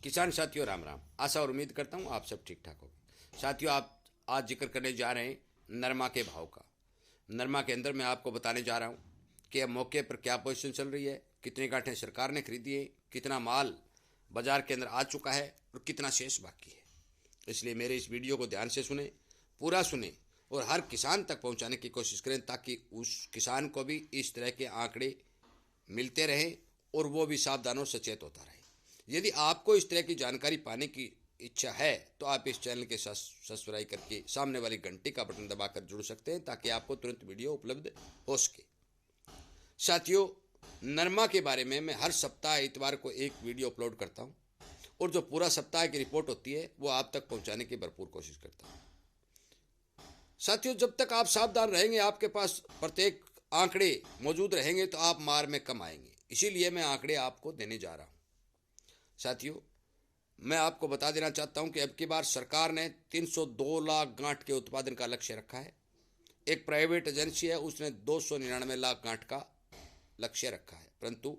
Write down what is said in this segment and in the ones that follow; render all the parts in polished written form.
किसान साथियों राम राम। आशा और उम्मीद करता हूँ आप सब ठीक ठाक होंगे। साथियों, आप आज जिक्र करने जा रहे हैं नरमा के भाव का। नरमा के अंदर मैं आपको बताने जा रहा हूँ कि अब मौके पर क्या पोजीशन चल रही है, कितनी गांठें सरकार ने खरीदी है, कितना माल बाजार के अंदर आ चुका है और कितना शेष बाकी है। इसलिए मेरे इस वीडियो को ध्यान से सुने, पूरा सुने और हर किसान तक पहुँचाने की कोशिश करें, ताकि उस किसान को भी इस तरह के आंकड़े मिलते रहें और वो भी सावधान और सचेत होता रहे। यदि आपको इस तरह की जानकारी पाने की इच्छा है तो आप इस चैनल के साथ सब्सक्राइब करके सामने वाली घंटी का बटन दबाकर जुड़ सकते हैं, ताकि आपको तुरंत वीडियो उपलब्ध हो सके। साथियों, नरमा के बारे में मैं हर सप्ताह इतवार को एक वीडियो अपलोड करता हूं और जो पूरा सप्ताह की रिपोर्ट होती है वो आप तक पहुंचाने की भरपूर कोशिश करता हूं। साथियों, जब तक आप सावधान रहेंगे, आपके पास प्रत्येक आंकड़े मौजूद रहेंगे, तो आप मार में कम आएंगे। इसीलिए मैं आंकड़े आपको देने जा रहा हूं। साथियों, मैं आपको बता देना चाहता हूं कि अब की बार सरकार ने 302 लाख गांठ के उत्पादन का लक्ष्य रखा है। एक प्राइवेट एजेंसी है, उसने 299 लाख गांठ का लक्ष्य रखा है। परंतु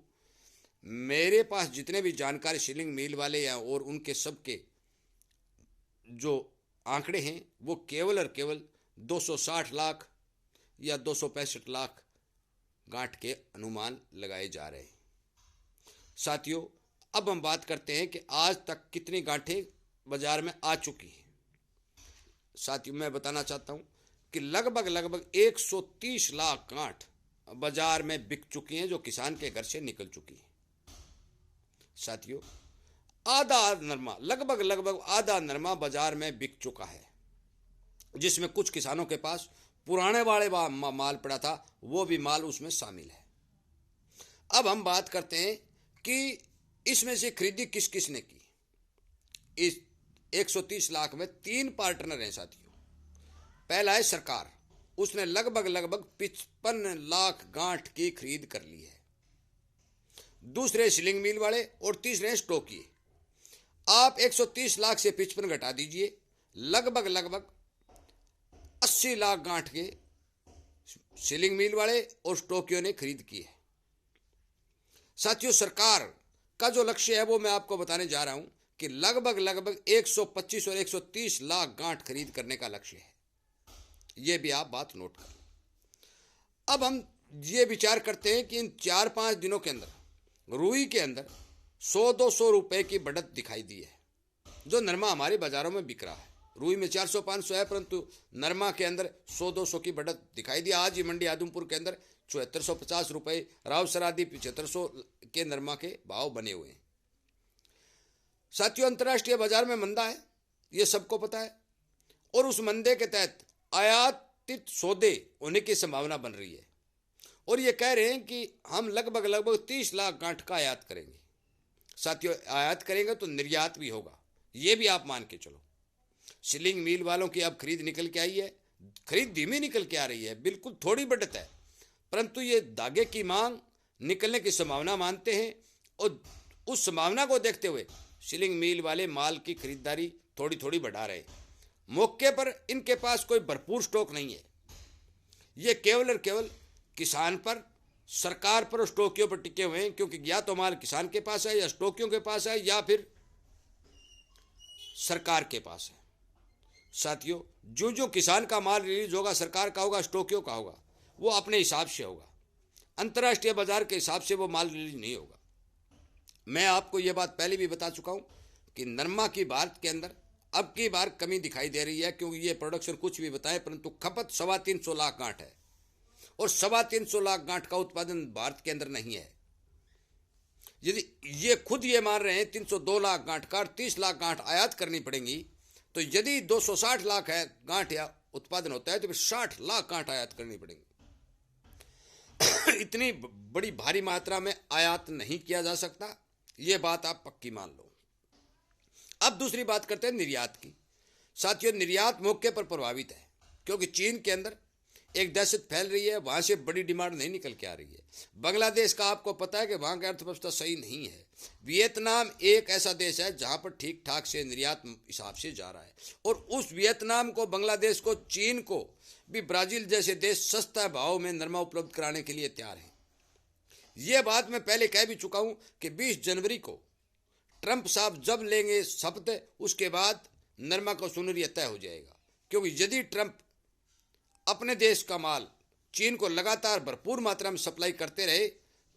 मेरे पास जितने भी जानकारी शिलिंग मिल वाले हैं और उनके सबके जो आंकड़े हैं वो केवल और केवल 260 लाख या 265 लाख गांठ के अनुमान लगाए जा रहे हैं। साथियों, अब हम बात करते हैं कि आज तक कितनी गांठें बाजार में आ चुकी हैं। साथियों, मैं बताना चाहता हूं कि लगभग 130 लाख गांठ बाजार में बिक चुकी हैं, जो किसान के घर से निकल चुकी हैं। साथियों, लगभग आधा नरमा बाजार में बिक चुका है, जिसमें कुछ किसानों के पास पुराने वाले माल पड़ा था, वो भी माल उसमें शामिल है। अब हम बात करते हैं कि इसमें से खरीदी किस किस ने की। इस 130 लाख में 3 पार्टनर हैं साथियों। पहला है सरकार, उसने लगभग 55 लाख गांठ की खरीद कर ली है। दूसरे शिलिंग मिल वाले और तीसरे स्टोकिए। आप 130 लाख से 55 घटा दीजिए, लगभग 80 लाख गांठ के शिलिंग मिल वाले और स्टोकियों ने खरीद की है। साथियों, सरकार का जो लक्ष्य है वो मैं आपको बताने जा रहा हूं कि लगभग 125 और 130 लाख गांठ खरीद करने का लक्ष्य है। ये भी आप बात नोट कर। अब हम ये विचार करते हैं कि इन 4-5 दिनों के अंदर रुई के अंदर 100-200 रुपए की बढ़त दिखाई दी है। जो नरमा हमारे बाजारों में बिक रहा है, रुई में 400-500 है, परंतु नरमा के अंदर 100-200 की बढ़त दिखाई दी। आज ही मंडी आदमपुर के अंदर 7450 रुपए, राव सरादी 7500 के नरमा के भाव बने हुए हैं। साथियों, अंतर्राष्ट्रीय बाजार में मंदा है, ये सबको पता है, और उस मंदे के तहत आयातित सौदे होने की संभावना बन रही है। और ये कह रहे हैं कि हम लगभग 30 लाख गांठ का आयात करेंगे। साथियों, आयात करेंगे तो निर्यात भी होगा, ये भी आप मान के चलो। शिलिंग मिल वालों की अब खरीद निकल के आई है, खरीद धीमी निकल के आ रही है, बिल्कुल थोड़ी बढ़त है, परंतु ये धागे की मांग निकलने की संभावना मानते हैं और उस संभावना को देखते हुए शिलिंग मिल वाले माल की खरीदारी थोड़ी बढ़ा रहे हैं। मौके पर इनके पास कोई भरपूर स्टॉक नहीं है। ये केवल और केवल किसान पर, सरकार पर और स्टोकियों पर टिके हुए हैं, क्योंकि या तो माल किसान के पास है या स्टोकियों के पास है या फिर सरकार के पास है। साथियों, जो किसान का माल रिलीज होगा, सरकार का होगा, स्टोकियों का होगा, वो अपने हिसाब से होगा। अंतर्राष्ट्रीय बाजार के हिसाब से वो माल रिलीज नहीं होगा। मैं आपको ये बात पहले भी बता चुका हूं कि नरमा की भारत के अंदर अब की बार कमी दिखाई दे रही है, क्योंकि ये प्रोडक्शन कुछ भी बताए, परंतु खपत 325 लाख गांठ है और 325 लाख गांठ का उत्पादन भारत के अंदर नहीं है। यदि ये खुद ये मान रहे हैं 302 लाख गांठ का 30 लाख गांठ आयात करनी पड़ेंगी, तो यदि 260 लाख है गांठ या उत्पादन होता है तो फिर 60 लाख गांठ आयात करनी पड़ेंगी। इतनी बड़ी भारी मात्रा में आयात नहीं किया जा सकता, ये बात आप पक्की मान लो। अब दूसरी बात करते हैं निर्यात की। साथियों, निर्यात मौके पर प्रभावित है, क्योंकि चीन के अंदर एक दहशत फैल रही है, वहां से बड़ी डिमांड नहीं निकल के आ रही है। बांग्लादेश का आपको पता है कि वहां की अर्थव्यवस्था सही नहीं है। वियतनाम एक ऐसा देश है जहां पर ठीक ठाक से निर्यात हिसाब से जा रहा है, और उस वियतनाम को, बांग्लादेश को, चीन को भी ब्राजील जैसे देश सस्ता भाव में नरमा उपलब्ध कराने के लिए तैयार हैं। यह बात मैं पहले कह भी चुका हूं कि 20 जनवरी को ट्रंप साहब जब लेंगे शपथ, उसके बाद नरमा का सुनहरी तय हो जाएगा। क्योंकि यदि ट्रंप अपने देश का माल चीन को लगातार भरपूर मात्रा में सप्लाई करते रहे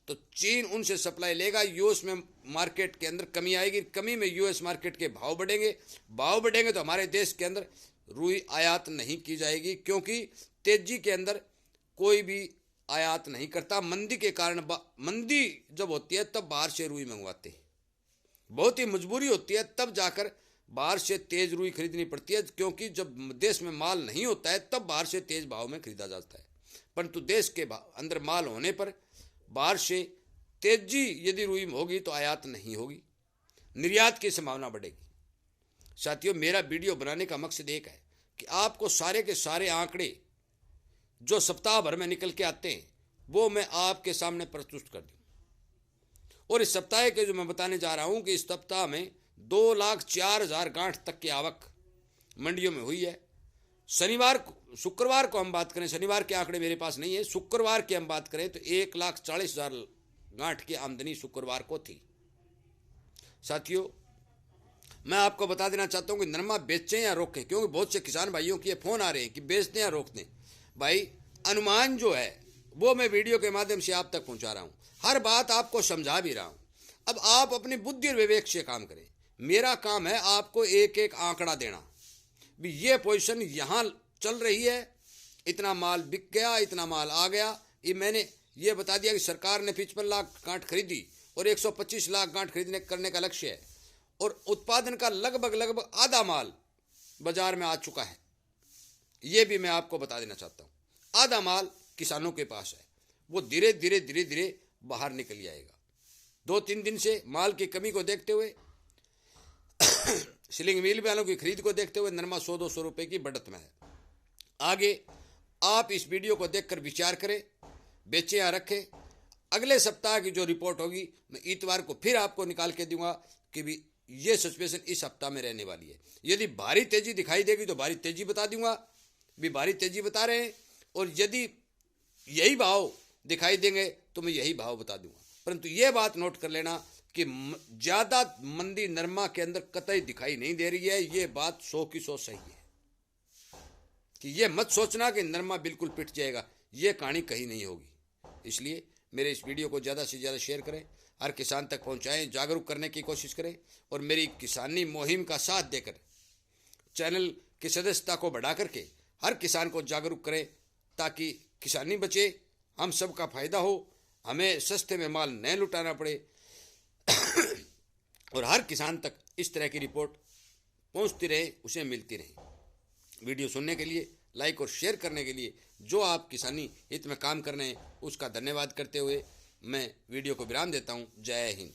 तो चीन उनसे सप्लाई लेगा, यूएस में मार्केट के अंदर कमी आएगी, कमी में यूएस मार्केट के भाव बढ़ेंगे तो हमारे देश के अंदर रुई आयात नहीं की जाएगी, क्योंकि तेजी के अंदर कोई भी आयात नहीं करता। मंदी के कारण, मंदी जब होती है तब बाहर से रुई मंगवाते हैं, बहुत ही मजबूरी होती है तब जाकर बाहर से तेज रुई खरीदनी पड़ती है, क्योंकि जब देश में माल नहीं होता है तब बाहर से तेज भाव में खरीदा जाता है। परंतु देश के अंदर माल होने पर बाहर से तेजी यदि रुई में होगी तो आयात नहीं होगी, निर्यात की संभावना बढ़ेगी। साथियों, मेरा वीडियो बनाने का मकसद एक है कि आपको सारे के सारे आंकड़े जो सप्ताह भर में निकल के आते हैं वो मैं आपके सामने प्रस्तुत कर दूं। और इस सप्ताह के जो मैं बताने जा रहा हूं कि इस सप्ताह में 2,04,000 गांठ तक की आवक मंडियों में हुई है। शुक्रवार को हम बात करें, शनिवार के आंकड़े मेरे पास नहीं है, शुक्रवार की हम बात करें तो 1,40,000 गांठ की आमदनी शुक्रवार को थी। साथियों, मैं आपको बता देना चाहता हूं कि नरमा बेचें या रोकें, क्योंकि बहुत से किसान भाइयों के फोन आ रहे हैं कि बेच दें या रोक दें। भाई, अनुमान जो है वो मैं वीडियो के माध्यम से आप तक पहुंचा रहा हूं, हर बात आपको समझा भी रहा हूं। अब आप अपनी बुद्धि और विवेक से काम करें। मेरा काम है आपको एक एक आंकड़ा देना, भी ये पोजीशन यहाँ चल रही है, इतना माल बिक गया, इतना माल आ गया। ये मैंने ये बता दिया कि सरकार ने 55 लाख गांठ खरीदी और 125 लाख गांठ खरीदने करने का लक्ष्य है, और उत्पादन का लगभग आधा माल बाजार में आ चुका है। ये भी मैं आपको बता देना चाहता हूँ, आधा माल किसानों के पास है, वो धीरे धीरे बाहर निकल जाएगा। 2-3 दिन से माल की कमी को देखते हुए सिलिंग मिल वालों की खरीद को देखते हुए नरमा 100-200 रुपए की बढ़त में है। आगे आप इस वीडियो को देखकर विचार करें, बेचें या रखें। अगले सप्ताह की जो रिपोर्ट होगी मैं इतवार को फिर आपको निकाल के दूंगा कि भी ये सिचुएशन इस सप्ताह में रहने वाली है। यदि भारी तेजी दिखाई देगी तो भारी तेजी बता दूंगा, भी भारी तेजी बता रहे हैं, और यदि यही भाव दिखाई देंगे तो मैं यही भाव बता दूंगा। परंतु ये बात नोट कर लेना कि ज्यादा मंदी नरमा के अंदर कतई दिखाई नहीं दे रही है। ये बात 100 की 100 सही है कि ये मत सोचना कि नरमा बिल्कुल पिट जाएगा, ये कहानी कहीं नहीं होगी। इसलिए मेरे इस वीडियो को ज़्यादा से ज़्यादा शेयर करें, हर किसान तक पहुंचाएं, जागरूक करने की कोशिश करें, और मेरी किसानी मुहिम का साथ देकर चैनल की सदस्यता को बढ़ा करके हर किसान को जागरूक करें, ताकि किसानी बचे, हम सब का फायदा हो, हमें सस्ते में माल न लुटाना पड़े और हर किसान तक इस तरह की रिपोर्ट पहुंचती रहे, उसे मिलती रहे। वीडियो सुनने के लिए, लाइक और शेयर करने के लिए, जो आप किसानी हित में काम कर रहे हैं उसका धन्यवाद करते हुए मैं वीडियो को विराम देता हूं। जय हिंद।